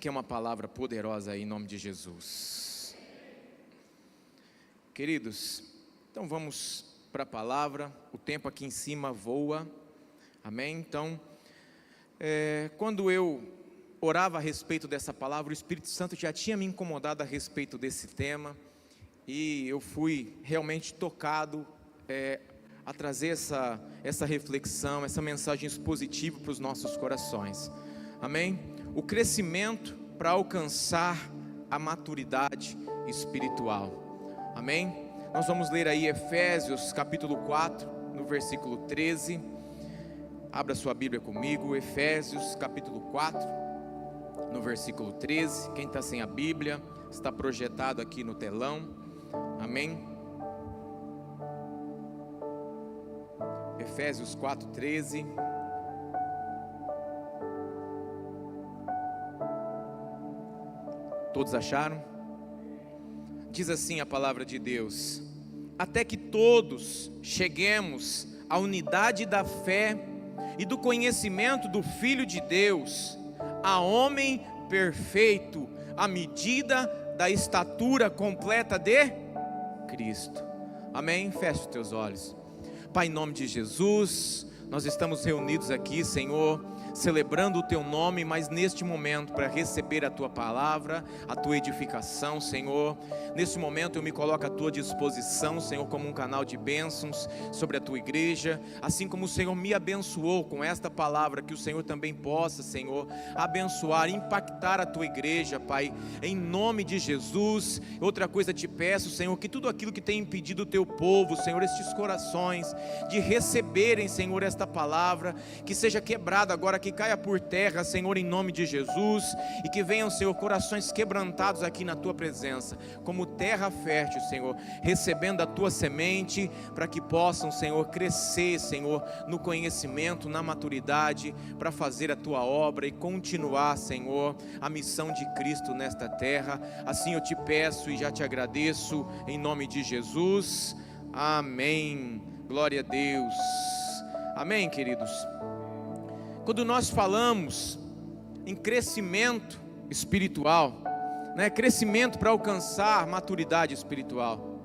quer uma palavra poderosa aí em nome de Jesus? Queridos, então vamos para a palavra. O tempo aqui em cima voa, amém? Então, quando eu orava a respeito dessa palavra, o Espírito Santo já tinha me incomodado a respeito desse tema, e eu fui realmente tocado a trazer essa reflexão, essa mensagem expositiva para os nossos corações, amém? O crescimento para alcançar a maturidade espiritual, amém? Nós vamos ler aí Efésios capítulo 4, no versículo 13, abra sua Bíblia comigo, Efésios capítulo 4, no versículo 13, quem está sem a Bíblia, está projetado aqui no telão, amém? Efésios 4, 13, todos acharam? Diz assim a palavra de Deus: até que todos cheguemos à unidade da fé e do conhecimento do Filho de Deus, a homem perfeito, à medida da estatura completa de Cristo. Amém? Feche os teus olhos. Pai, em nome de Jesus, nós estamos reunidos aqui, Senhor, celebrando o Teu nome, mas neste momento para receber a Tua palavra, a Tua edificação, Senhor. Neste momento eu me coloco à Tua disposição, Senhor, como um canal de bênçãos sobre a Tua igreja, assim como o Senhor me abençoou com esta palavra, que o Senhor também possa, Senhor, abençoar, impactar a Tua igreja, Pai, em nome de Jesus. Outra coisa te peço, Senhor, que tudo aquilo que tem impedido o Teu povo, Senhor, estes corações, de receberem, Senhor, esta palavra, que seja quebrado agora, que caia por terra, Senhor, em nome de Jesus, e que venham, Senhor, corações quebrantados aqui na Tua presença, como terra fértil, Senhor, recebendo a Tua semente, para que possam, Senhor, crescer, Senhor, no conhecimento, na maturidade, para fazer a Tua obra e continuar, Senhor, a missão de Cristo nesta terra. Assim eu te peço e já te agradeço, em nome de Jesus, amém. Glória a Deus, amém, queridos. Quando nós falamos em crescimento espiritual, né, crescimento para alcançar maturidade espiritual,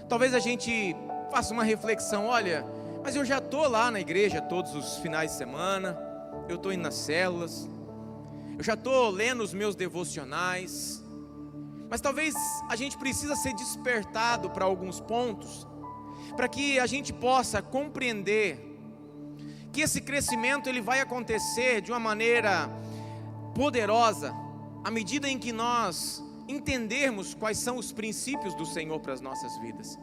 talvez a gente faça uma reflexão: olha, mas eu já estou lá na igreja todos os finais de semana, eu estou indo nas células, eu já estou lendo os meus devocionais, mas talvez a gente precisa ser despertado para alguns pontos, para que a gente possa compreender que esse crescimento ele vai acontecer de uma maneira poderosa, à medida em que nós entendermos quais são os princípios do Senhor para as nossas vidas,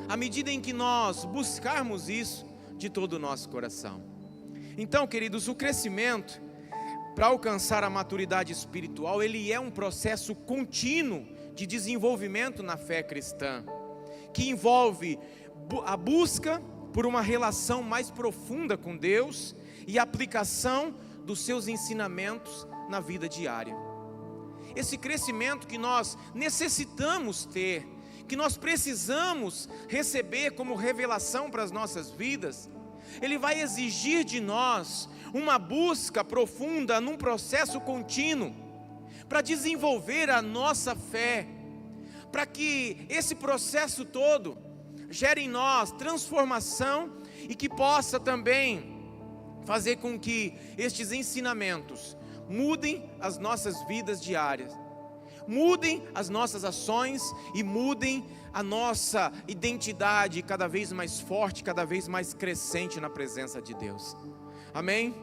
à medida em que nós buscarmos isso de todo o nosso coração. Então, queridos, o crescimento para alcançar a maturidade espiritual, ele é um processo contínuo de desenvolvimento na fé cristã, que envolve a busca por uma relação mais profunda com Deus e a aplicação dos seus ensinamentos na vida diária. Esse crescimento que nós necessitamos ter, que nós precisamos receber como revelação para as nossas vidas, ele vai exigir de nós uma busca profunda num processo contínuo, para desenvolver a nossa fé, para que esse processo todo gere em nós transformação e que possa também fazer com que estes ensinamentos mudem as nossas vidas diárias, mudem as nossas ações e mudem a nossa identidade cada vez mais forte, cada vez mais crescente na presença de Deus. Amém?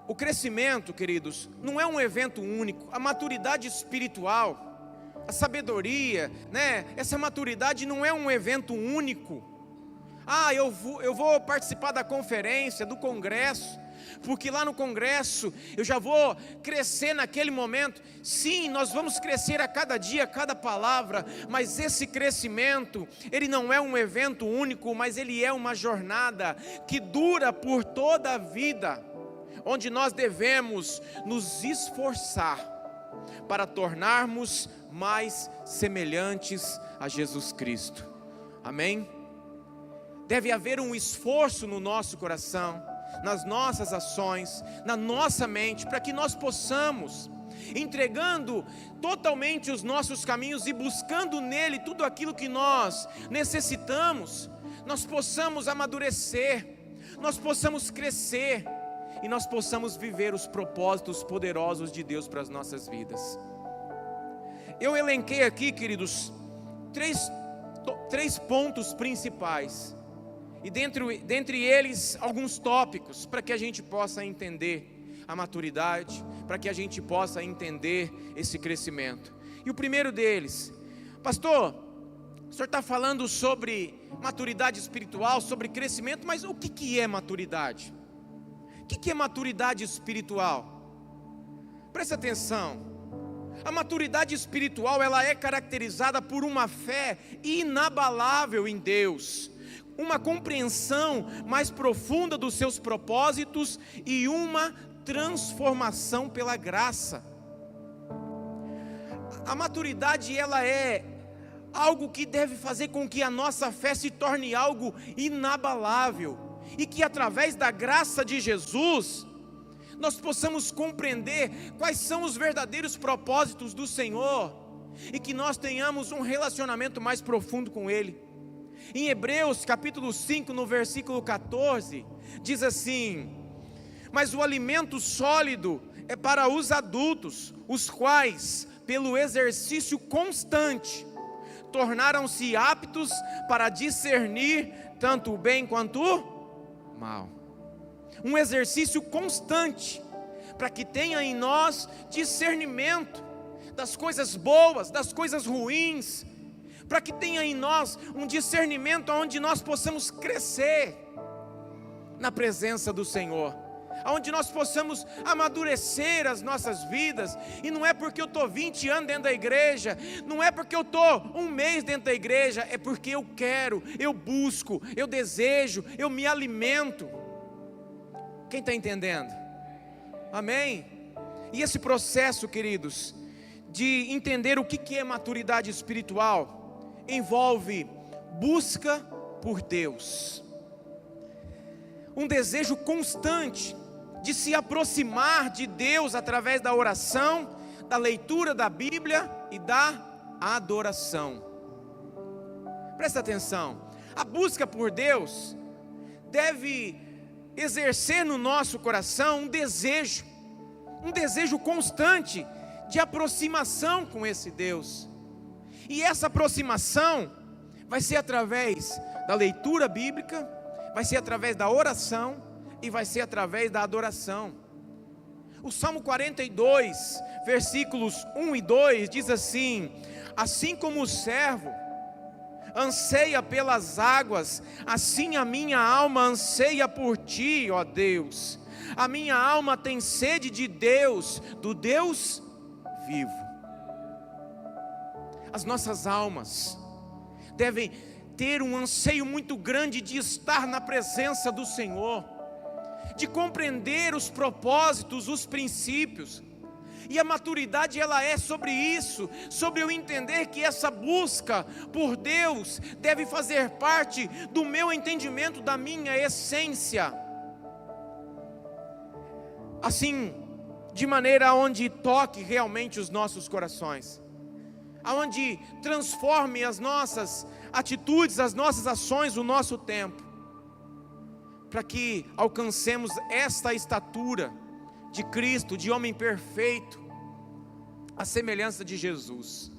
O crescimento, queridos, não é um evento único. A maturidade espiritual, a sabedoria, né? Essa maturidade não é um evento único. Eu vou participar da conferência, do congresso, porque lá no congresso eu já vou crescer naquele momento. Sim, nós vamos crescer a cada dia, a cada palavra, mas esse crescimento, ele não é um evento único, mas ele é uma jornada que dura por toda a vida, onde nós devemos nos esforçar para tornarmos mais semelhantes a Jesus Cristo. Amém? Deve haver um esforço no nosso coração, nas nossas ações, na nossa mente, para que nós possamos entregando totalmente os nossos caminhos e buscando nele tudo aquilo que nós necessitamos, nós possamos amadurecer, nós possamos crescer e nós possamos viver os propósitos poderosos de Deus para as nossas vidas. Eu elenquei aqui, queridos, três pontos principais, e dentre eles alguns tópicos, para que a gente possa entender a maturidade, para que a gente possa entender esse crescimento. E o primeiro deles: pastor, o senhor está falando sobre maturidade espiritual, sobre crescimento, mas o que é maturidade? O que é maturidade espiritual? Presta atenção. A maturidade espiritual, ela é caracterizada por uma fé inabalável em Deus, uma compreensão mais profunda dos seus propósitos e uma transformação pela graça. A maturidade, ela é algo que deve fazer com que a nossa fé se torne algo inabalável, e que através da graça de Jesus, nós possamos compreender quais são os verdadeiros propósitos do Senhor, e que nós tenhamos um relacionamento mais profundo com Ele. Em Hebreus capítulo 5, no versículo 14, diz assim: mas o alimento sólido é para os adultos, os quais, pelo exercício constante, tornaram-se aptos para discernir tanto o bem quanto o mal. Um exercício constante, para que tenha em nós discernimento das coisas boas, das coisas ruins, para que tenha em nós um discernimento onde nós possamos crescer na presença do Senhor, onde nós possamos amadurecer as nossas vidas. E não é porque eu estou 20 anos dentro da igreja, não é porque eu estou um mês dentro da igreja, é porque eu quero, eu busco, eu desejo, eu me alimento. Quem está entendendo? Amém? E esse processo, queridos, de entender o que é maturidade espiritual, envolve busca por Deus, um desejo constante de se aproximar de Deus através da oração, da leitura da Bíblia e da adoração. Presta atenção, a busca por Deus deve exercer no nosso coração um desejo constante de aproximação com esse Deus. E essa aproximação vai ser através da leitura bíblica, vai ser através da oração e vai ser através da adoração. O Salmo 42, versículos 1 e 2 diz assim: assim como o servo anseia pelas águas, assim a minha alma anseia por ti, ó Deus. A minha alma tem sede de Deus, do Deus vivo. As nossas almas devem ter um anseio muito grande de estar na presença do Senhor, de compreender os propósitos, os princípios. E a maturidade, ela é sobre isso, sobre eu entender que essa busca por Deus deve fazer parte do meu entendimento, da minha essência. Assim, de maneira onde toque realmente os nossos corações, aonde transforme as nossas atitudes, as nossas ações, o nosso tempo, para que alcancemos esta estatura de Cristo, de homem perfeito, a semelhança de Jesus.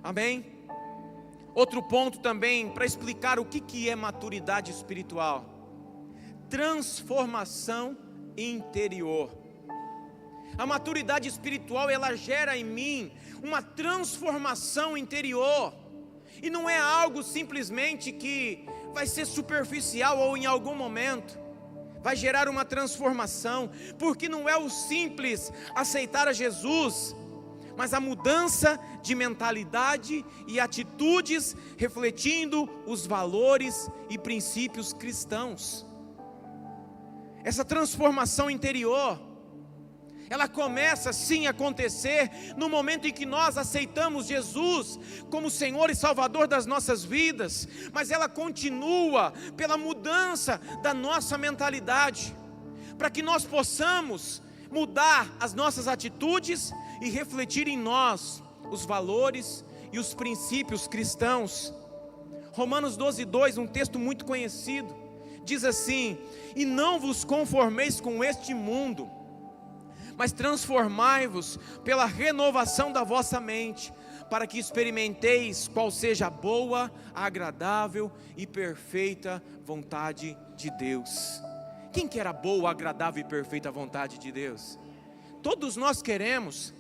Amém? Outro ponto também, para explicar o que é maturidade espiritual: transformação interior. A maturidade espiritual, ela gera em mim uma transformação interior, e não é algo simplesmente que vai ser superficial ou em algum momento vai gerar uma transformação, porque não é o simples aceitar a Jesus, mas a mudança de mentalidade e atitudes refletindo os valores e princípios cristãos. Essa transformação interior, ela começa sim a acontecer no momento em que nós aceitamos Jesus como Senhor e Salvador das nossas vidas, mas ela continua pela mudança da nossa mentalidade, para que nós possamos mudar as nossas atitudes e refletir em nós os valores e os princípios cristãos. Romanos 12:2, um texto muito conhecido, diz assim: e não vos conformeis com este mundo, mas transformai-vos pela renovação da vossa mente, para que experimenteis qual seja a boa, agradável e perfeita vontade de Deus. Quem quer a boa, agradável e perfeita vontade de Deus? Todos nós queremos.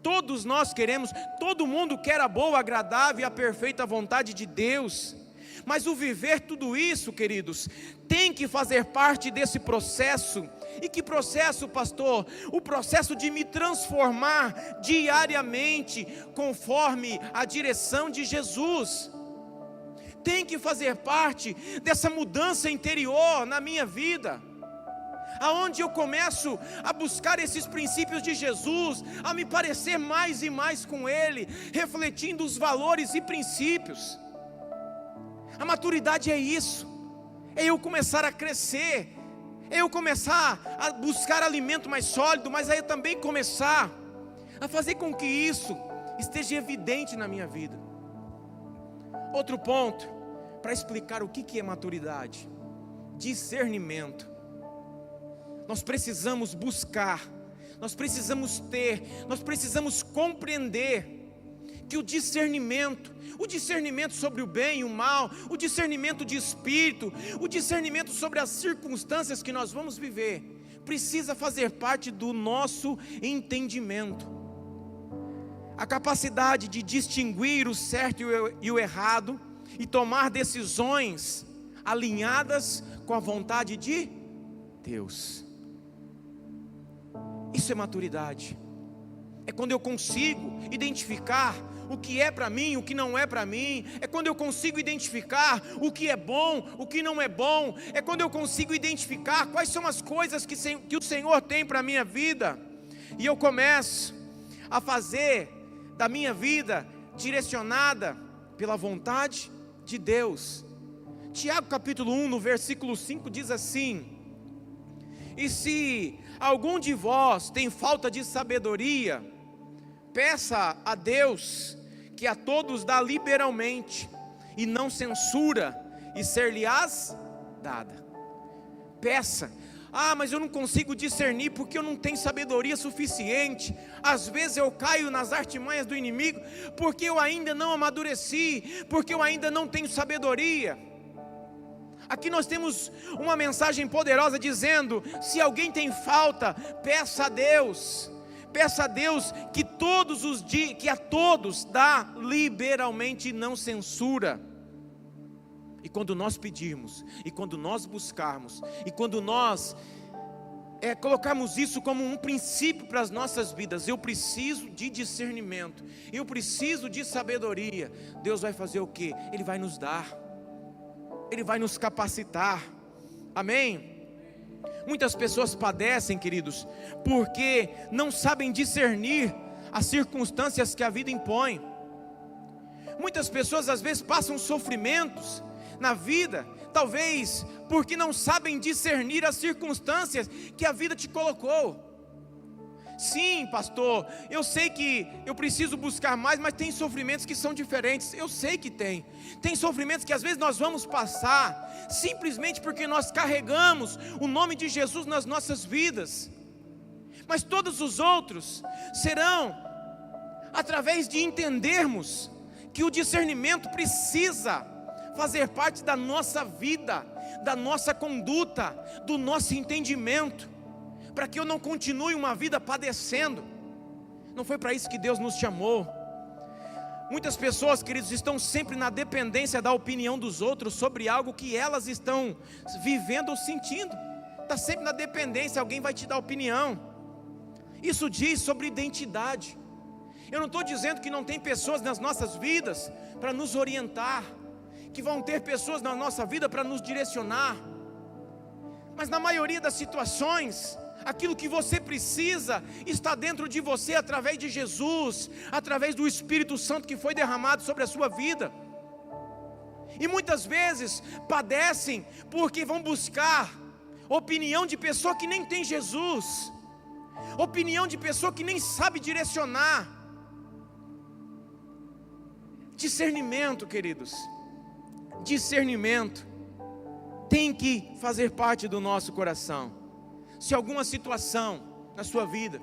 Todos nós queremos, todo mundo quer a boa, agradável e a perfeita vontade de Deus. Mas o viver tudo isso, queridos, tem que fazer parte desse processo. E que processo, pastor? O processo de me transformar diariamente conforme a direção de Jesus. Tem que fazer parte dessa mudança interior na minha vida, aonde eu começo a buscar esses princípios de Jesus, a me parecer mais e mais com Ele, refletindo os valores e princípios. A maturidade é isso, é eu começar a crescer, é eu começar a buscar alimento mais sólido, mas aí eu também começar a fazer com que isso esteja evidente na minha vida. Outro ponto, para explicar o que é maturidade: discernimento. Nós precisamos buscar, nós precisamos ter, nós precisamos compreender que o discernimento sobre o bem e o mal, o discernimento de espírito, o discernimento sobre as circunstâncias que nós vamos viver, precisa fazer parte do nosso entendimento. A capacidade de distinguir o certo e o errado e tomar decisões alinhadas com a vontade de Deus. Isso é maturidade. É quando eu consigo identificar o que é para mim, o que não é para mim. É quando eu consigo identificar o que é bom, o que não é bom. É quando eu consigo identificar quais são as coisas que o Senhor tem para a minha vida. E eu começo a fazer da minha vida direcionada pela vontade de Deus. Tiago capítulo 1, no versículo 5 diz assim: e se algum de vós tem falta de sabedoria, peça a Deus, que a todos dá liberalmente, e não censura, e ser-lhe-ás dada. Peça. Mas eu não consigo discernir porque eu não tenho sabedoria suficiente. Às vezes eu caio nas artimanhas do inimigo porque eu ainda não amadureci, porque eu ainda não tenho sabedoria. Aqui nós temos uma mensagem poderosa dizendo: se alguém tem falta, peça a Deus que a todos dá liberalmente e não censura. E quando nós pedirmos, e quando nós buscarmos, e quando nós colocarmos isso como um princípio para as nossas vidas, eu preciso de discernimento, eu preciso de sabedoria, Deus vai fazer o quê? Ele vai nos dar, Ele vai nos capacitar. Amém? Muitas pessoas padecem, queridos, porque não sabem discernir as circunstâncias que a vida impõe. Muitas pessoas às vezes passam sofrimentos na vida, talvez porque não sabem discernir as circunstâncias que a vida te colocou. Sim, pastor, eu sei que eu preciso buscar mais, mas tem sofrimentos que são diferentes. Eu sei que tem sofrimentos que às vezes nós vamos passar simplesmente porque nós carregamos o nome de Jesus nas nossas vidas. Mas todos os outros serão através de entendermos que o discernimento precisa fazer parte da nossa vida, da nossa conduta, do nosso entendimento, para que eu não continue uma vida padecendo. Não foi para isso que Deus nos chamou. Muitas pessoas, queridos, estão sempre na dependência da opinião dos outros sobre algo que elas estão vivendo ou sentindo. Está sempre na dependência, alguém vai te dar opinião. Isso diz sobre identidade. Eu não estou dizendo que não tem pessoas nas nossas vidas para nos orientar, que vão ter pessoas na nossa vida para nos direcionar, mas na maioria das situações, aquilo que você precisa está dentro de você, através de Jesus, através do Espírito Santo que foi derramado sobre a sua vida. E muitas vezes padecem porque vão buscar opinião de pessoa que nem tem Jesus, opinião de pessoa que nem sabe direcionar. Discernimento, queridos, discernimento tem que fazer parte do nosso coração. Se alguma situação na sua vida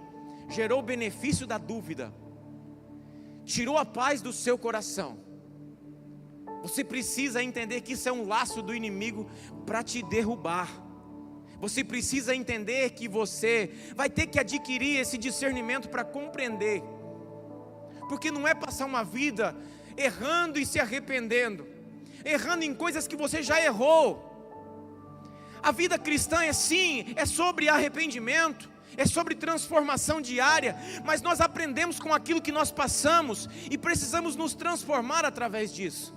gerou o benefício da dúvida, tirou a paz do seu coração, você precisa entender que isso é um laço do inimigo para te derrubar. Você precisa entender que você vai ter que adquirir esse discernimento para compreender, porque não é passar uma vida errando e se arrependendo, errando em coisas que você já errou. A vida cristã é sobre arrependimento, é sobre transformação diária, mas nós aprendemos com aquilo que nós passamos e precisamos nos transformar através disso.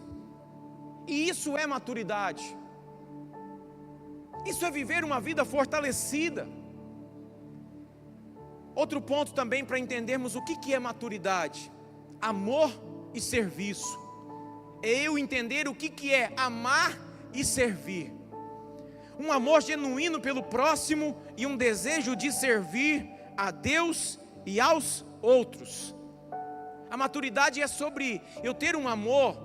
E isso é maturidade. Isso é viver uma vida fortalecida. Outro ponto também para entendermos o que é maturidade: amor e serviço. É eu entender o que é amar e servir. Um amor genuíno pelo próximo e um desejo de servir a Deus e aos outros. A maturidade é sobre eu ter um amor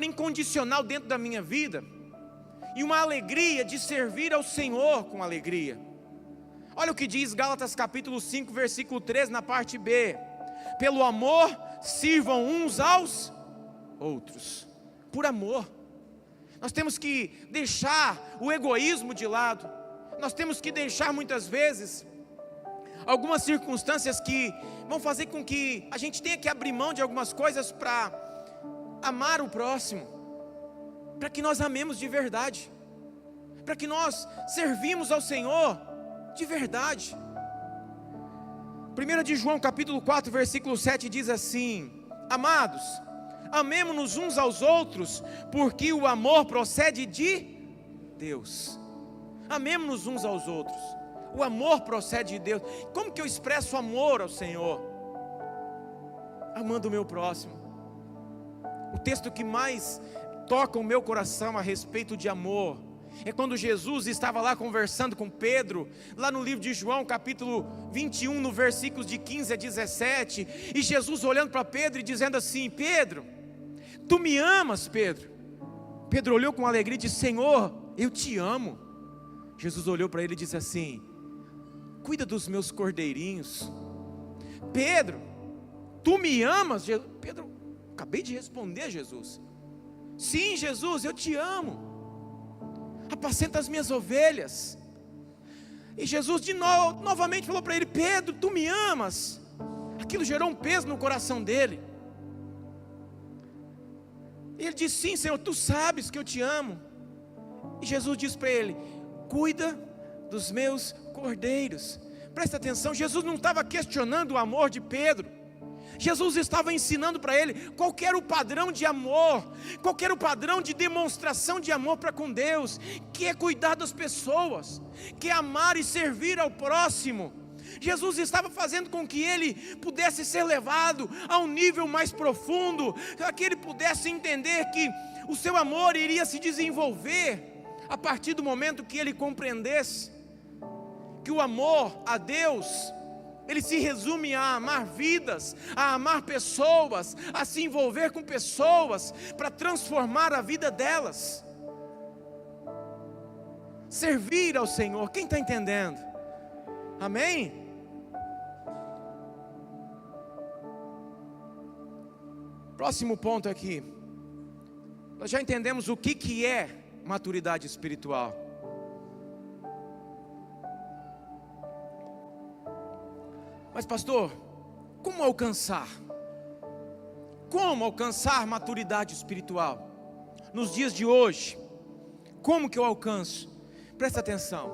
incondicional dentro da minha vida, e uma alegria de servir ao Senhor com alegria. Olha o que diz Gálatas capítulo 5, versículo 13, na parte B: pelo amor sirvam uns aos outros. Por amor. Nós temos que deixar o egoísmo de lado. Nós temos que deixar muitas vezes algumas circunstâncias que vão fazer com que a gente tenha que abrir mão de algumas coisas para amar o próximo, para que nós amemos de verdade, para que nós servimos ao Senhor de verdade. 1 de João capítulo 4, versículo 7 diz assim: amados, amemo-nos uns aos outros, porque o amor procede de Deus. Amemo-nos uns aos outros, o amor procede de Deus. Como que eu expresso amor ao Senhor? Amando o meu próximo. O texto que mais toca o meu coração a respeito de amor é quando Jesus estava lá conversando com Pedro, lá no livro de João, capítulo 21, no versículos de 15 a 17, e Jesus olhando para Pedro e dizendo assim: Pedro, tu me amas, Pedro? Pedro olhou com alegria e disse: Senhor, eu te amo. Jesus olhou para ele e disse assim: cuida dos meus cordeirinhos. Pedro, tu me amas? Pedro, acabei de responder a Jesus: sim, Jesus, eu te amo. Apacenta as minhas ovelhas. E Jesus novamente falou para ele: Pedro, tu me amas? Aquilo gerou um peso no coração dele. E ele disse: sim, Senhor, tu sabes que eu te amo. E Jesus disse para ele: cuida dos meus cordeiros. Presta atenção, Jesus não estava questionando o amor de Pedro. Jesus estava ensinando para ele qual era o padrão de amor, qual era o padrão de demonstração de amor para com Deus, que é cuidar das pessoas, que é amar e servir ao próximo. Jesus estava fazendo com que ele pudesse ser levado a um nível mais profundo, para que ele pudesse entender que o seu amor iria se desenvolver a partir do momento que ele compreendesse que o amor a Deus, ele se resume a amar vidas, a amar pessoas, a se envolver com pessoas para transformar a vida delas. Servir ao Senhor, quem está entendendo? Amém? Próximo ponto aqui. Nós já entendemos o que é maturidade espiritual. Mas pastor, como alcançar? Como alcançar maturidade espiritual? Nos dias de hoje, como que eu alcanço? Presta atenção.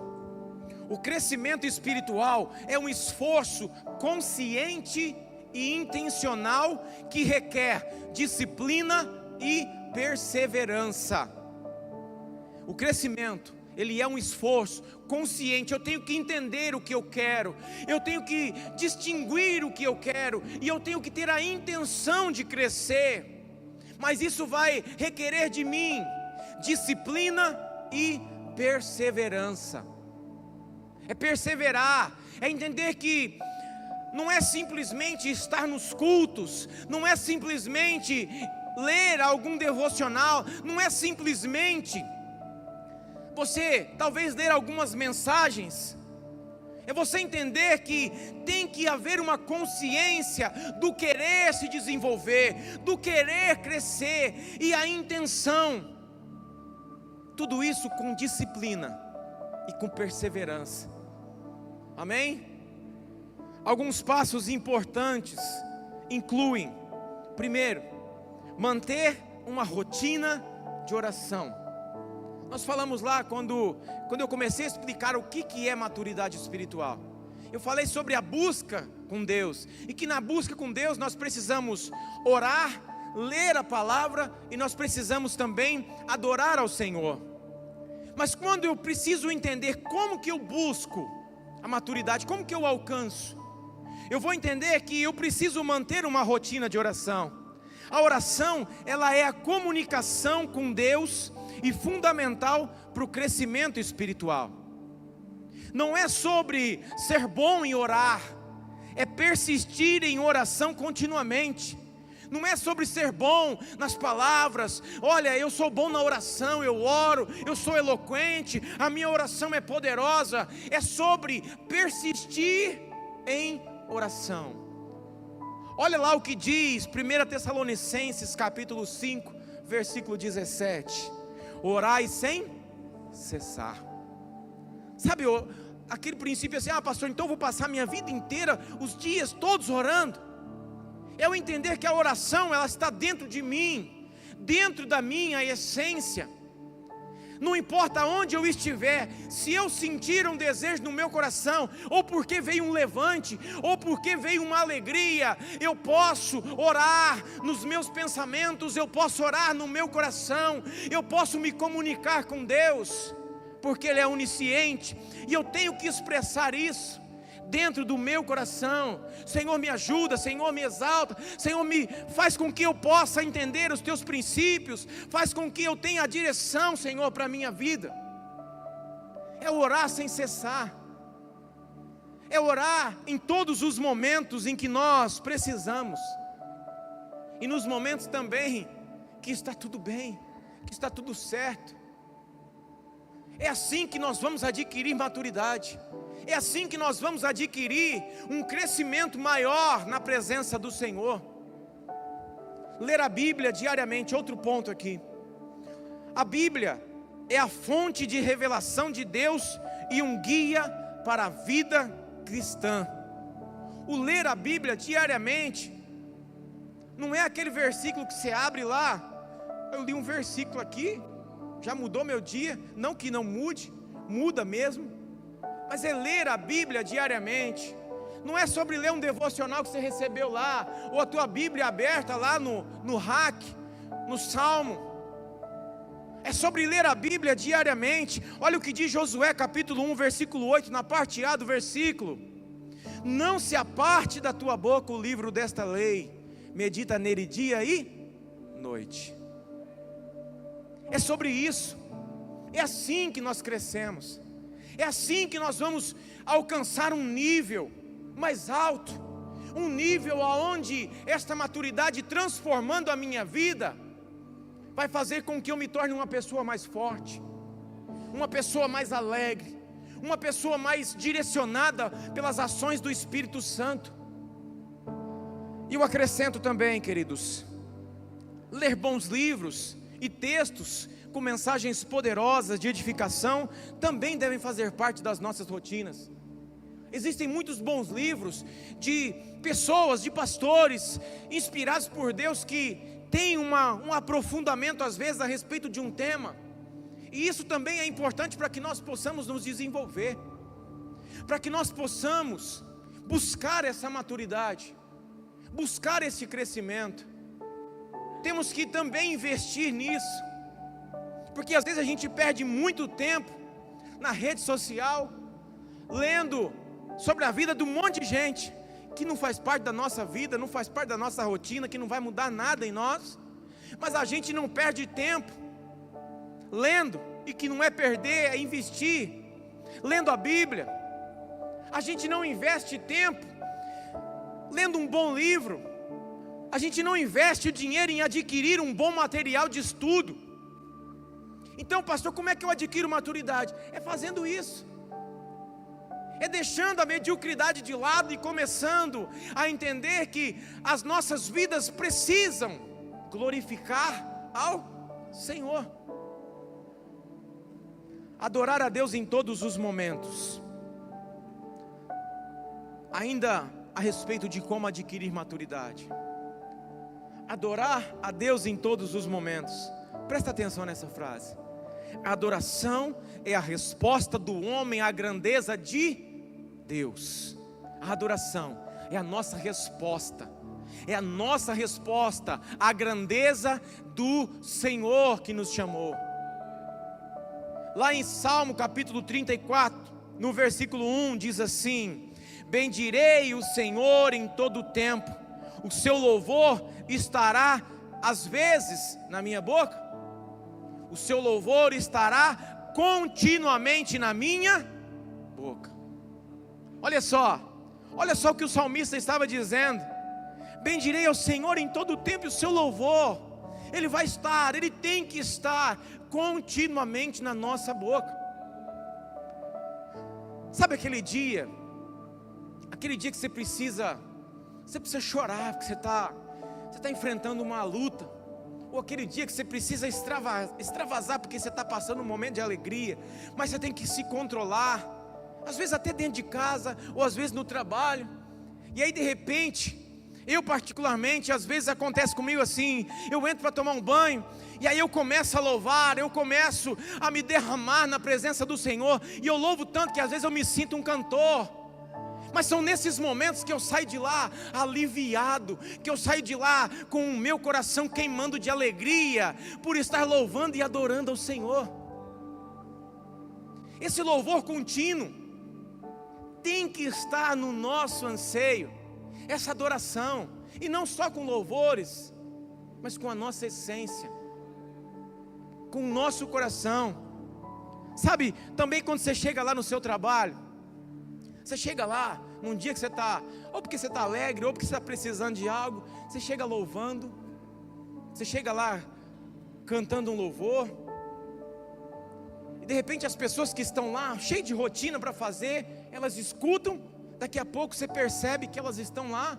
O crescimento espiritual é um esforço consciente e intencional que requer disciplina e perseverança. O crescimento, ele é um esforço consciente. Eu tenho que entender o que eu quero, eu tenho que distinguir o que eu quero, e eu tenho que ter a intenção de crescer. Mas isso vai requerer de mim disciplina e perseverança. é perseverar, é entender que não é simplesmente estar nos cultos, não é simplesmente ler algum devocional, não é simplesmente você talvez ler algumas mensagens. É você entender que tem que haver uma consciência do querer se desenvolver, do querer crescer e a intenção. Tudo isso com disciplina e com perseverança. Amém? Alguns passos importantes incluem: primeiro, manter uma rotina de oração. Nós falamos lá quando eu comecei a explicar o que é maturidade espiritual. Eu falei sobre a busca com Deus, e que na busca com Deus nós precisamos orar, ler a palavra, e nós precisamos também adorar ao Senhor. Mas quando eu preciso entender como que eu busco a maturidade, como que eu alcanço, eu vou entender que eu preciso manter uma rotina de oração. A oração, ela é a comunicação com Deus e fundamental para o crescimento espiritual. Não é sobre ser bom em orar, é persistir em oração continuamente. Não é sobre ser bom nas palavras, olha, eu sou bom na oração, eu oro, eu sou eloquente, a minha oração é poderosa. É sobre persistir em oração. Olha lá o que diz 1 Tessalonicenses capítulo 5, versículo 17: orai sem cessar. Sabe, aquele princípio assim: ah, pastor, então eu vou passar minha vida inteira, os dias todos orando. É eu entender que a oração, ela está dentro de mim, dentro da minha essência. Não importa onde eu estiver, se eu sentir um desejo no meu coração, ou porque veio um levante, ou porque veio uma alegria, eu posso orar nos meus pensamentos, eu posso orar no meu coração, eu posso me comunicar com Deus, porque Ele é onisciente, e eu tenho que expressar isso dentro do meu coração. Senhor, me ajuda, Senhor, me exalta, Senhor, me faz com que eu possa entender os teus princípios, faz com que eu tenha a direção, Senhor, para a minha vida. É orar sem cessar, é orar em todos os momentos em que nós precisamos, e nos momentos também que está tudo bem, que está tudo certo. É assim que nós vamos adquirir maturidade. É assim que nós vamos adquirir um crescimento maior na presença do Senhor. Ler a Bíblia diariamente, outro ponto aqui. A Bíblia é a fonte de revelação de Deus e um guia para a vida cristã. O ler a Bíblia diariamente não é aquele versículo que você abre lá, eu li um versículo aqui, já mudou meu dia. Não que não mude, muda mesmo. Mas é ler a Bíblia diariamente. Não é sobre ler um devocional que você recebeu lá, ou a tua Bíblia aberta lá no rack, no Salmo. É sobre ler a Bíblia diariamente. Olha o que diz Josué capítulo 1, versículo 8, na parte A do versículo: não se aparte da tua boca o livro desta lei, medita nele dia e noite. É sobre isso. É assim que nós crescemos. É assim que nós vamos alcançar um nível mais alto, um nível aonde esta maturidade, transformando a minha vida, vai fazer com que eu me torne uma pessoa mais forte, uma pessoa mais alegre, uma pessoa mais direcionada pelas ações do Espírito Santo. E eu acrescento também, queridos, ler bons livros e textos com mensagens poderosas de edificação também devem fazer parte das nossas rotinas. Existem muitos bons livros de pessoas, de pastores inspirados por Deus, que têm um aprofundamento às vezes a respeito de um tema. E isso também é importante para que nós possamos nos desenvolver, para que nós possamos buscar essa maturidade, buscar esse crescimento. Temos que também investir nisso, porque às vezes a gente perde muito tempo na rede social, lendo sobre a vida de um monte de gente que não faz parte da nossa vida, não faz parte da nossa rotina, que não vai mudar nada em nós. Mas a gente não perde tempo lendo, e que não é perder, é investir, lendo a Bíblia, A gente não investe tempo lendo um bom livro. A gente não investe dinheiro em adquirir um bom material de estudo. Então, pastor, como é que eu adquiro maturidade? É fazendo isso. É deixando a mediocridade de lado e começando a entender que as nossas vidas precisam glorificar ao Senhor. Adorar a Deus em todos os momentos. Ainda a respeito de como adquirir maturidade. Adorar a Deus em todos os momentos. Presta atenção nessa frase. A adoração é a resposta do homem à grandeza de Deus. A adoração é a nossa resposta. É a nossa resposta à grandeza do Senhor que nos chamou. Lá em Salmo capítulo 34, no versículo 1, diz assim: bendirei o Senhor em todo o tempo, o seu louvor estará às vezes na minha boca, o seu louvor estará continuamente na minha boca. Olha só o que o salmista estava dizendo: bendirei ao Senhor em todo o tempo, e o seu louvor, ele vai estar, ele tem que estar continuamente na nossa boca. Sabe aquele dia que você precisa chorar, porque você está enfrentando uma luta, ou aquele dia que você precisa extravasar, porque você está passando um momento de alegria, mas você tem que se controlar, às vezes até dentro de casa, ou às vezes no trabalho, e aí de repente, eu particularmente, às vezes acontece comigo assim, eu entro para tomar um banho, e aí eu começo a louvar, eu começo a me derramar na presença do Senhor, e eu louvo tanto que às vezes eu me sinto um cantor. Mas são nesses momentos que eu saio de lá aliviado, que eu saio de lá com o meu coração queimando de alegria, por estar louvando e adorando ao Senhor. Esse louvor contínuo tem que estar no nosso anseio, essa adoração, e não só com louvores, mas com a nossa essência, com o nosso coração. Sabe, também quando você chega lá no seu trabalho, você chega lá, num dia que você está, ou porque você está alegre, ou porque você está precisando de algo, você chega louvando, você chega lá cantando um louvor, e de repente as pessoas que estão lá, cheias de rotina para fazer, elas escutam, daqui a pouco você percebe que elas estão lá,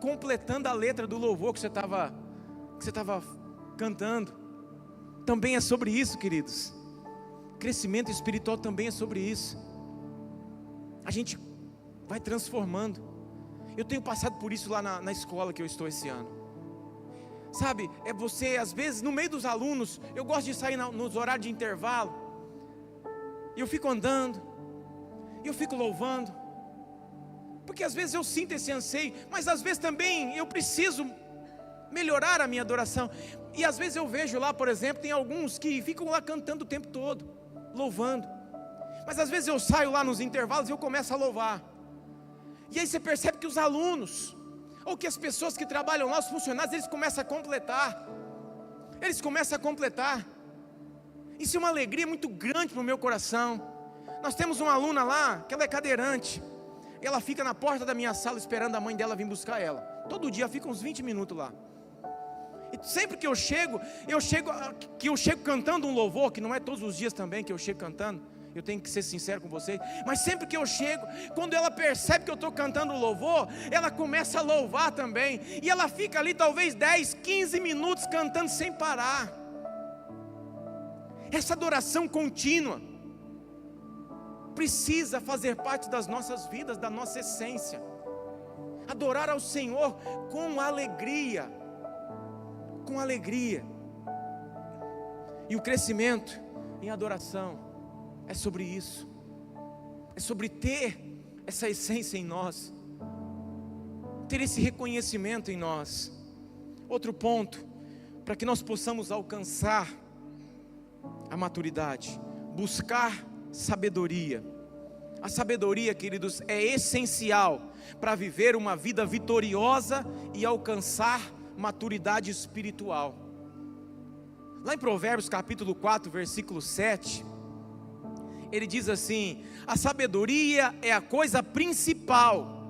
completando a letra do louvor que você estava cantando. Também é sobre isso, queridos. Crescimento espiritual também é sobre isso. A gente vai transformando. Eu tenho passado por isso lá na escola que eu estou esse ano. Sabe, é você, às vezes, no meio dos alunos, eu gosto de sair nos horários de intervalo, e eu fico andando, e eu fico louvando, porque às vezes eu sinto esse anseio, mas às vezes também eu preciso melhorar a minha adoração. E às vezes eu vejo lá, por exemplo, tem alguns que ficam lá cantando o tempo todo, louvando. Mas às vezes eu saio lá nos intervalos e eu começo a louvar. E aí você percebe que os alunos, ou que as pessoas que trabalham lá, os funcionários, eles começam a completar. Isso é uma alegria muito grande para o meu coração. Nós temos uma aluna lá, que ela é cadeirante. Ela fica na porta da minha sala esperando a mãe dela vir buscar ela. Todo dia fica uns 20 minutos lá. E sempre que eu chego cantando um louvor, que não é todos os dias também que eu chego cantando, eu tenho que ser sincero com vocês, mas sempre que eu chego, quando ela percebe que eu estou cantando louvor, ela começa a louvar também, e ela fica ali talvez 10, 15 minutos cantando sem parar. Essa adoração contínua precisa fazer parte das nossas vidas, da nossa essência. Adorar ao Senhor com alegria, e o crescimento em adoração é sobre isso, é sobre ter essa essência em nós, ter esse reconhecimento em nós. Outro ponto, para que nós possamos alcançar a maturidade, buscar sabedoria. A sabedoria, queridos, é essencial para viver uma vida vitoriosa e alcançar maturidade espiritual. Lá em Provérbios capítulo 4, versículo 7, ele diz assim: a sabedoria é a coisa principal,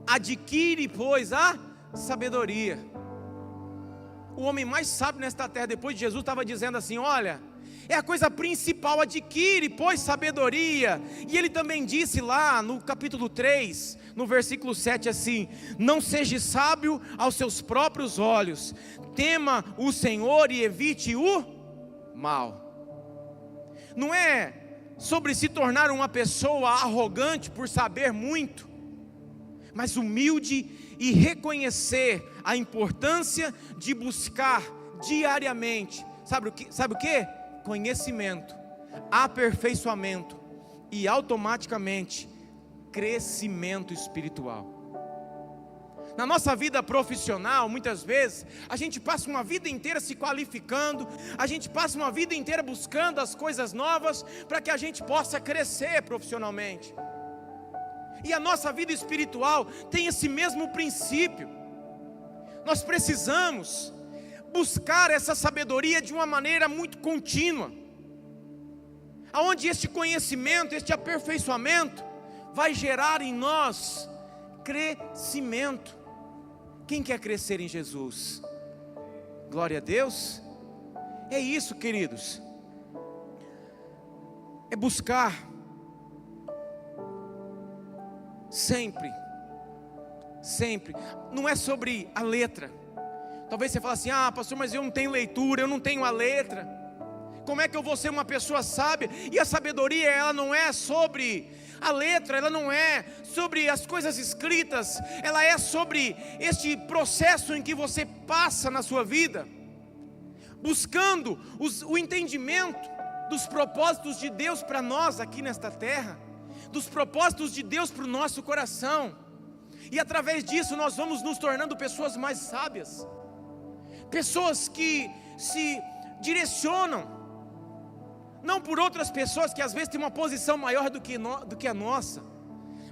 adquire, pois, a sabedoria. O homem mais sábio nesta terra, depois de Jesus, estava dizendo assim: olha, é a coisa principal, adquire, pois, sabedoria. E ele também disse lá no capítulo 3, no versículo 7 assim: não seja sábio aos seus próprios olhos, tema o Senhor e evite o mal. Não é sobre se tornar uma pessoa arrogante por saber muito, mas humilde e reconhecer a importância de buscar diariamente, sabe o que? Conhecimento, aperfeiçoamento e automaticamente crescimento espiritual. Na nossa vida profissional, muitas vezes, a gente passa uma vida inteira se qualificando, a gente passa uma vida inteira buscando as coisas novas, para que a gente possa crescer profissionalmente. E a nossa vida espiritual tem esse mesmo princípio. Nós precisamos buscar essa sabedoria de uma maneira muito contínua, aonde este conhecimento, este aperfeiçoamento vai gerar em nós crescimento. Quem quer crescer em Jesus? Glória a Deus. É isso, queridos. É buscar sempre. Não é sobre a letra. Talvez você fale assim: ah, pastor, mas eu não tenho leitura, eu não tenho a letra. Como é que eu vou ser uma pessoa sábia? E a sabedoria, ela não é sobre a letra, ela não é sobre as coisas escritas, ela é sobre este processo em que você passa na sua vida, buscando o entendimento dos propósitos de Deus para nós aqui nesta terra, dos propósitos de Deus para o nosso coração. E através disso nós vamos nos tornando pessoas mais sábias, pessoas que se direcionam não por outras pessoas que às vezes têm uma posição maior do que a nossa,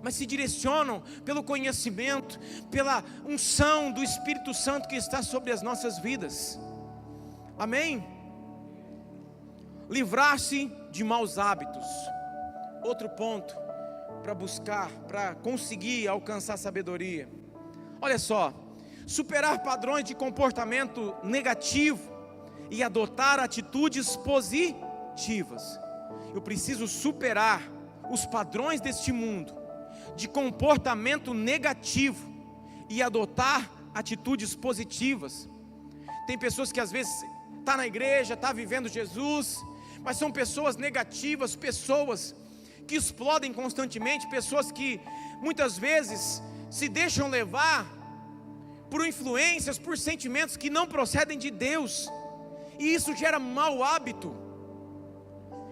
mas se direcionam pelo conhecimento, pela unção do Espírito Santo que está sobre as nossas vidas. Amém? Livrar-se de maus hábitos. Outro ponto para buscar, para conseguir alcançar sabedoria. Olha só, superar padrões de comportamento negativo e adotar atitudes positivas. Eu preciso superar os padrões deste mundo de comportamento negativo e adotar atitudes positivas. Tem pessoas que às vezes estão na igreja, estão vivendo Jesus, mas são pessoas negativas, pessoas que explodem constantemente, pessoas que muitas vezes se deixam levar por influências, por sentimentos que não procedem de Deus, e isso gera mau hábito.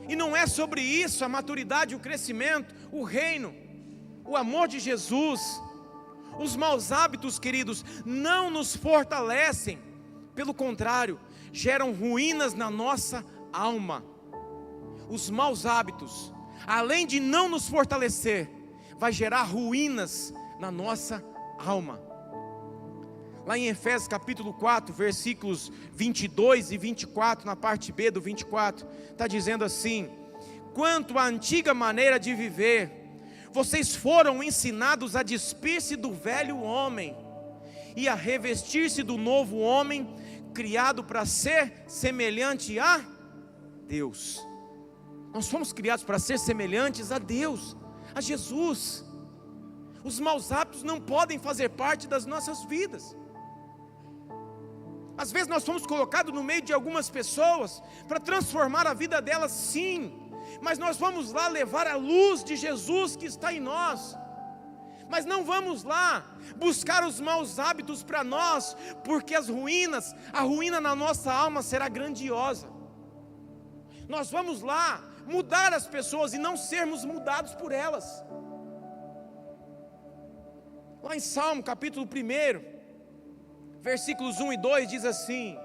E não é sobre isso a maturidade, o crescimento, o reino, o amor de Jesus. Os maus hábitos, queridos, não nos fortalecem, pelo contrário, geram ruínas na nossa alma. Os maus hábitos, além de não nos fortalecer, vai gerar ruínas na nossa alma. Lá em Efésios capítulo 4, versículos 22 e 24, na parte B do 24, está dizendo assim: quanto à antiga maneira de viver, vocês foram ensinados a despir-se do velho homem e a revestir-se do novo homem, criado para ser semelhante a Deus. Nós fomos criados para ser semelhantes a Deus, a Jesus. Os maus hábitos não podem fazer parte das nossas vidas. Às vezes nós fomos colocados no meio de algumas pessoas para transformar a vida delas, sim, mas nós vamos lá levar a luz de Jesus que está em nós. Mas não vamos lá buscar os maus hábitos para nós, porque a ruína na nossa alma será grandiosa. Nós vamos lá mudar as pessoas e não sermos mudados por elas. Lá em Salmo capítulo 1, versículos 1 e 2 diz assim: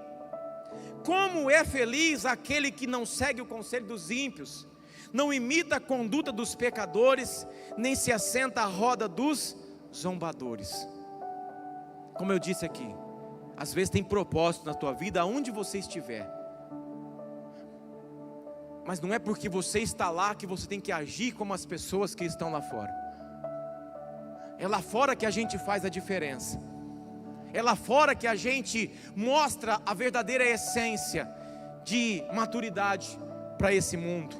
como é feliz aquele que não segue o conselho dos ímpios, não imita a conduta dos pecadores, nem se assenta à roda dos zombadores. Como eu disse aqui, às vezes tem propósito na tua vida, aonde você estiver. Mas não é porque você está lá que você tem que agir como as pessoas que estão lá fora. É lá fora que a gente faz a diferença. É lá fora que a gente mostra a verdadeira essência de maturidade para esse mundo.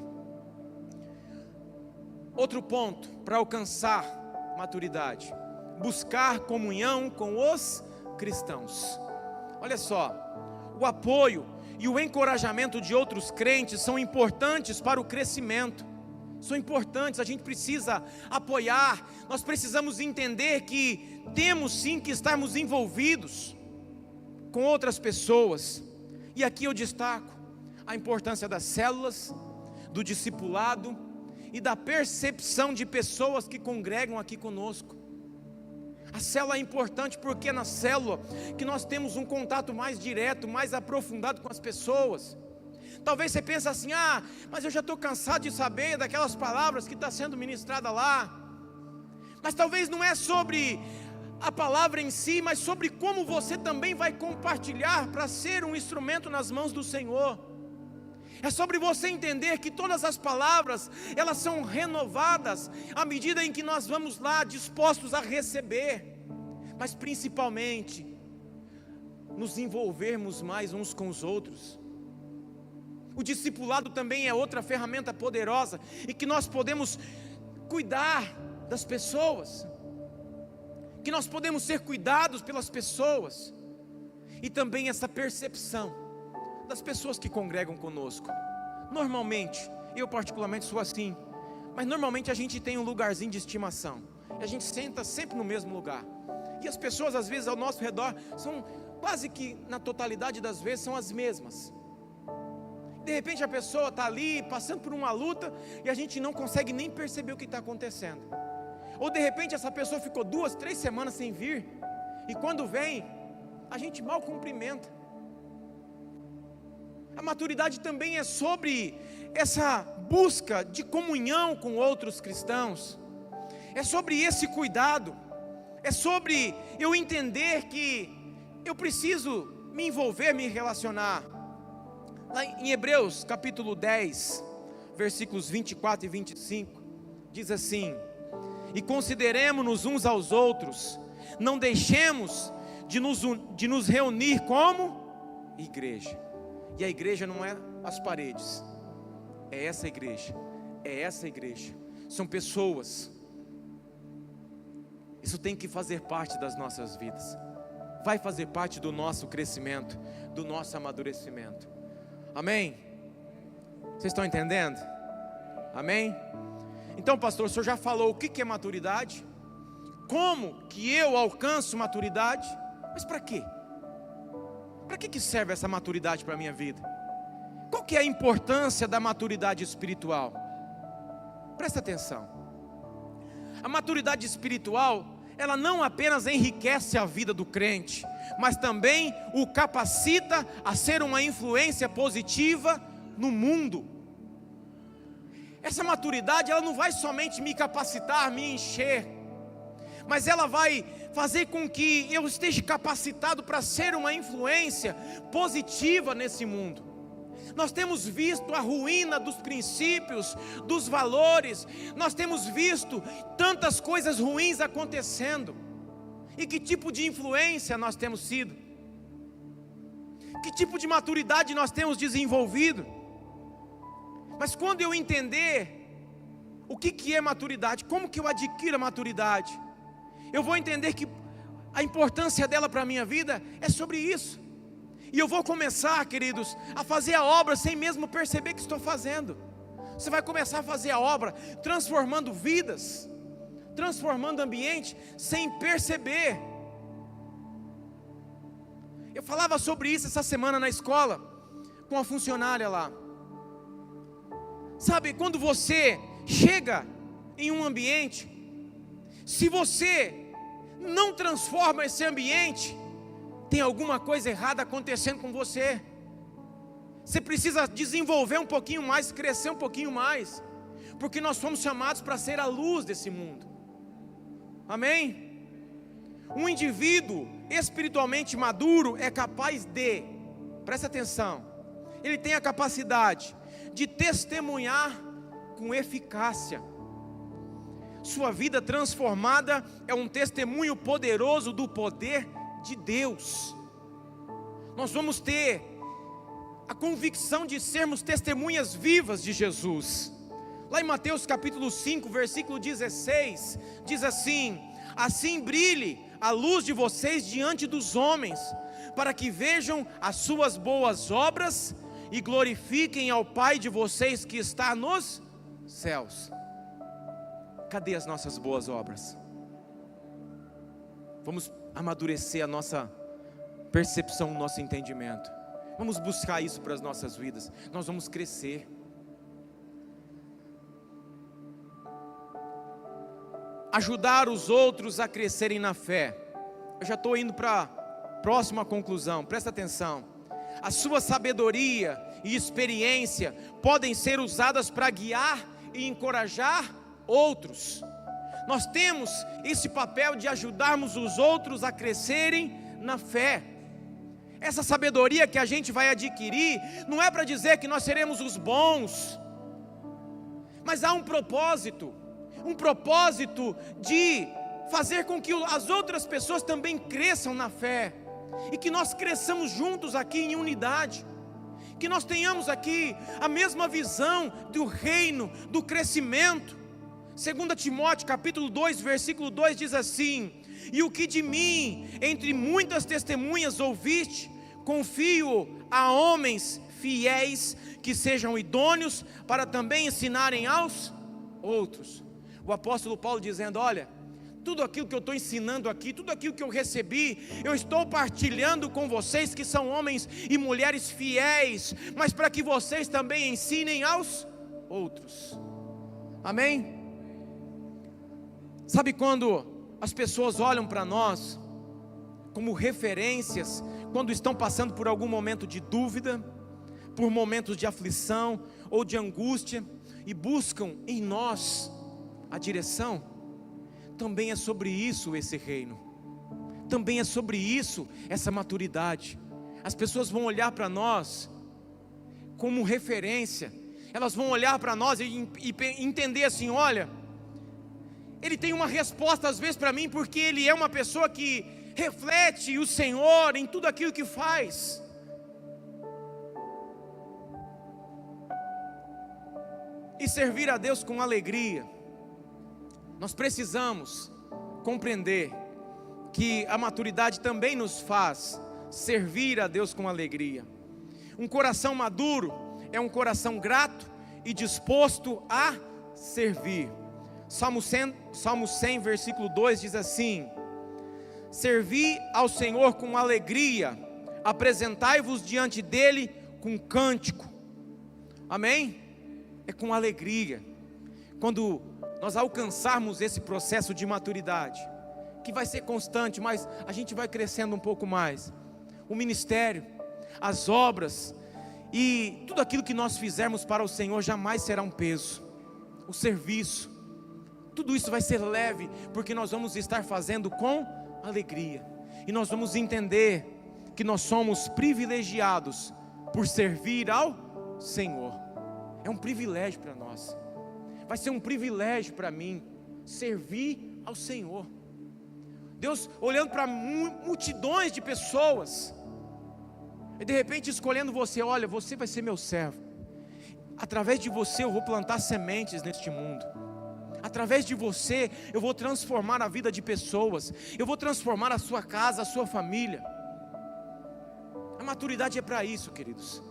Outro ponto para alcançar maturidade: buscar comunhão com os cristãos. Olha só, o apoio e o encorajamento de outros crentes são importantes para o crescimento. São importantes, a gente precisa apoiar. Nós precisamos entender que temos sim que estarmos envolvidos com outras pessoas. E aqui eu destaco a importância das células, do discipulado e da percepção de pessoas que congregam aqui conosco. A célula é importante porque é na célula que nós temos um contato mais direto, mais aprofundado com as pessoas. Talvez você pense assim: mas eu já estou cansado de saber daquelas palavras que está sendo ministrada lá. Mas talvez não é sobre a palavra em si, mas sobre como você também vai compartilhar para ser um instrumento nas mãos do Senhor. É sobre você entender que todas as palavras, elas são renovadas à medida em que nós vamos lá dispostos a receber. Mas principalmente, nos envolvermos mais uns com os outros. O discipulado também é outra ferramenta poderosa, e que nós podemos cuidar das pessoas, que nós podemos ser cuidados pelas pessoas, e também essa percepção das pessoas que congregam conosco. Normalmente, eu particularmente sou assim, mas normalmente a gente tem um lugarzinho de estimação, a gente senta sempre no mesmo lugar, e as pessoas às vezes ao nosso redor são quase que na totalidade das vezes são as mesmas. De repente a pessoa está ali passando por uma luta e a gente não consegue nem perceber o que está acontecendo. Ou de repente essa pessoa ficou 2, 3 semanas sem vir, e quando vem, a gente mal cumprimenta. A maturidade também é sobre essa busca de comunhão com outros cristãos. É sobre esse cuidado. É sobre eu entender que eu preciso me envolver, me relacionar. Lá em Hebreus capítulo 10, versículos 24 e 25, diz assim: e consideremos-nos uns aos outros, não deixemos de nos reunir como igreja. E a igreja não é as paredes, é essa igreja, são pessoas. Isso tem que fazer parte das nossas vidas, vai fazer parte do nosso crescimento, do nosso amadurecimento. Amém? Vocês estão entendendo? Amém? Então, pastor, o senhor já falou o que é maturidade, como que eu alcanço maturidade, mas para quê? Para que serve essa maturidade para a minha vida? Qual que é a importância da maturidade espiritual? Presta atenção. A maturidade espiritual, ela não apenas enriquece a vida do crente, mas também o capacita a ser uma influência positiva no mundo. Essa maturidade, ela não vai somente me capacitar, me encher, mas ela vai fazer com que eu esteja capacitado para ser uma influência positiva nesse mundo. Nós temos visto a ruína dos princípios, dos valores, nós temos visto tantas coisas ruins acontecendo. E que tipo de influência nós temos sido? Que tipo de maturidade nós temos desenvolvido? Mas quando eu entender o que é maturidade, como que eu adquiro a maturidade, eu vou entender que a importância dela para a minha vida é sobre isso. E eu vou começar, queridos, a fazer a obra sem mesmo perceber que estou fazendo. Você vai começar a fazer a obra transformando vidas, transformando ambiente sem perceber. Eu falava sobre isso essa semana na escola com a funcionária lá. Sabe, quando você chega em um ambiente, se você não transforma esse ambiente, tem alguma coisa errada acontecendo com você. Você precisa desenvolver um pouquinho mais, crescer um pouquinho mais, porque nós fomos chamados para ser a luz desse mundo. Amém? Um indivíduo espiritualmente maduro é capaz de, presta atenção, ele tem a capacidade de testemunhar com eficácia. Sua vida transformada é um testemunho poderoso do poder de Deus. Nós vamos ter a convicção de sermos testemunhas vivas de Jesus. Lá em Mateus capítulo 5, versículo 16, diz assim: assim brilhe a luz de vocês diante dos homens, para que vejam as suas boas obras e glorifiquem ao Pai de vocês que está nos céus. Cadê as nossas boas obras? Vamos amadurecer a nossa percepção, o nosso entendimento. Vamos buscar isso para as nossas vidas. Nós vamos crescer. Ajudar os outros a crescerem na fé. Eu já estou indo para a próxima conclusão, presta atenção. A sua sabedoria e experiência podem ser usadas para guiar e encorajar outros. Nós temos esse papel de ajudarmos os outros a crescerem na fé. Essa sabedoria que a gente vai adquirir não é para dizer que nós seremos os bons, mas há um propósito de fazer com que as outras pessoas também cresçam na fé, e que nós cresçamos juntos aqui em unidade, que nós tenhamos aqui a mesma visão do reino, do crescimento. 2 Timóteo capítulo 2, versículo 2 diz assim: e o que de mim, entre muitas testemunhas ouviste, confio a homens fiéis, que sejam idôneos para também ensinarem aos outros. O apóstolo Paulo dizendo: olha, tudo aquilo que eu estou ensinando aqui, tudo aquilo que eu recebi, eu estou partilhando com vocês que são homens e mulheres fiéis, mas para que vocês também ensinem aos outros. Amém? Sabe quando as pessoas olham para nós como referências, quando estão passando por algum momento de dúvida, por momentos de aflição ou de angústia, e buscam em nós a direção? Também é sobre isso esse reino, também é sobre isso essa maturidade. As pessoas vão olhar para nós como referência, elas vão olhar para nós e entender assim: olha, ele tem uma resposta às vezes para mim, porque ele é uma pessoa que reflete o Senhor em tudo aquilo que faz. E servir a Deus com alegria. Nós precisamos compreender que a maturidade também nos faz servir a Deus com alegria. Um coração maduro é um coração grato e disposto a servir. Salmo 100, versículo 2 diz assim: servi ao Senhor com alegria, apresentai-vos diante dele com cântico. Amém? É com alegria. Quando nós alcançarmos esse processo de maturidade, que vai ser constante, mas a gente vai crescendo um pouco mais, o ministério, as obras e tudo aquilo que nós fizermos para o Senhor jamais será um peso. O serviço, tudo isso vai ser leve, porque nós vamos estar fazendo com alegria, e nós vamos entender que nós somos privilegiados por servir ao Senhor. É um privilégio para nós, vai ser um privilégio para mim servir ao Senhor. Deus olhando para multidões de pessoas, e de repente escolhendo você: olha, você vai ser meu servo, através de você eu vou plantar sementes neste mundo, através de você eu vou transformar a vida de pessoas, eu vou transformar a sua casa, a sua família. A maturidade é para isso, queridos.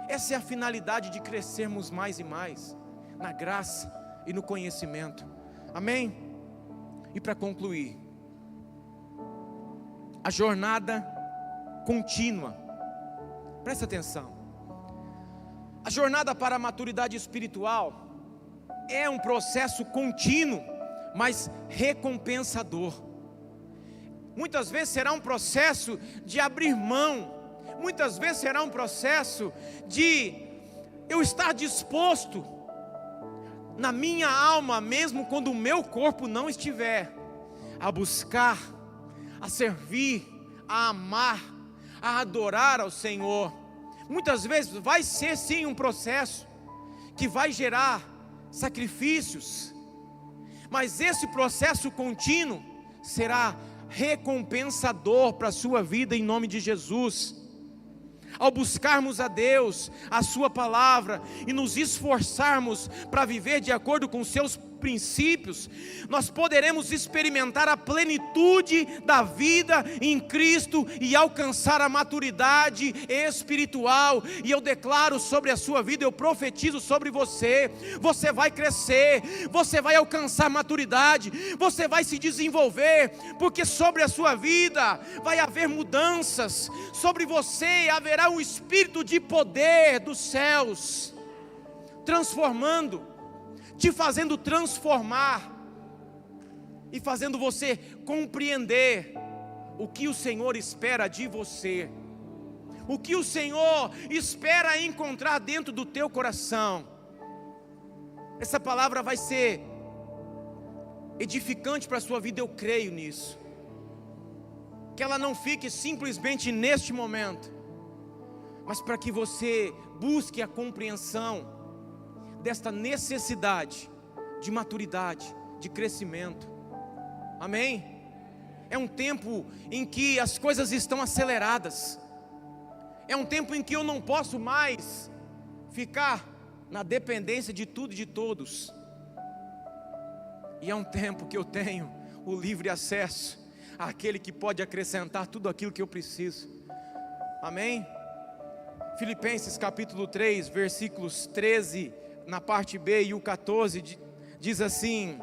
Essa é a finalidade de crescermos mais e mais na graça e no conhecimento. Amém? E para concluir, a jornada contínua. Presta atenção. A jornada para a maturidade espiritual é um processo contínuo, mas recompensador. Muitas vezes será um processo de abrir mão, muitas vezes será um processo de eu estar disposto na minha alma, mesmo quando o meu corpo não estiver, a buscar, a servir, a amar, a adorar ao Senhor. Muitas vezes vai ser sim um processo que vai gerar sacrifícios, mas esse processo contínuo será recompensador para a sua vida em nome de Jesus. Ao buscarmos a Deus, a sua palavra, e nos esforçarmos para viver de acordo com seus princípios, nós poderemos experimentar a plenitude da vida em Cristo e alcançar a maturidade espiritual. E eu declaro sobre a sua vida, eu profetizo sobre você: você vai crescer, você vai alcançar maturidade, você vai se desenvolver, porque sobre a sua vida vai haver mudanças, sobre você haverá um espírito de poder dos céus, transformando, te fazendo transformar e fazendo você compreender o que o Senhor espera de você, o que o Senhor espera encontrar dentro do teu coração. Essa palavra vai ser edificante para a sua vida, eu creio nisso. Que ela não fique simplesmente neste momento, mas para que você busque a compreensão desta necessidade de maturidade, de crescimento. Amém? É um tempo em que as coisas estão aceleradas. É um tempo em que eu não posso mais ficar na dependência de tudo e de todos. E é um tempo que eu tenho o livre acesso àquele que pode acrescentar tudo aquilo que eu preciso. Amém? Filipenses capítulo 3, versículos 13, na parte B, e o 14, diz assim: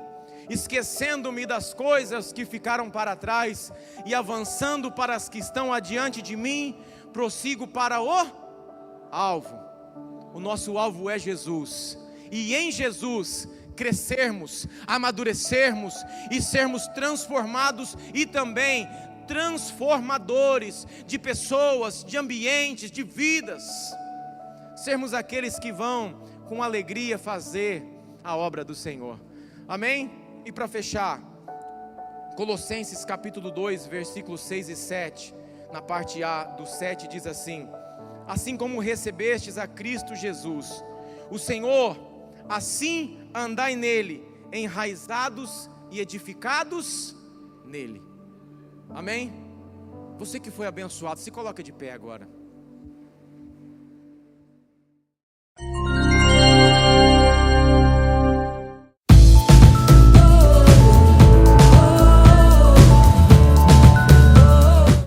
esquecendo-me das coisas que ficaram para trás e avançando para as que estão adiante de mim, prossigo para o alvo. O nosso alvo é Jesus, e em Jesus crescermos, amadurecermos e sermos transformados e também transformadores de pessoas, de ambientes, de vidas. Sermos aqueles que vão com alegria fazer a obra do Senhor. Amém? E para fechar, Colossenses capítulo 2, versículos 6 e 7, na parte A do 7 diz assim: assim como recebestes a Cristo Jesus, o Senhor, assim andai nele, enraizados e edificados nele. Amém? Você que foi abençoado, se coloca de pé agora.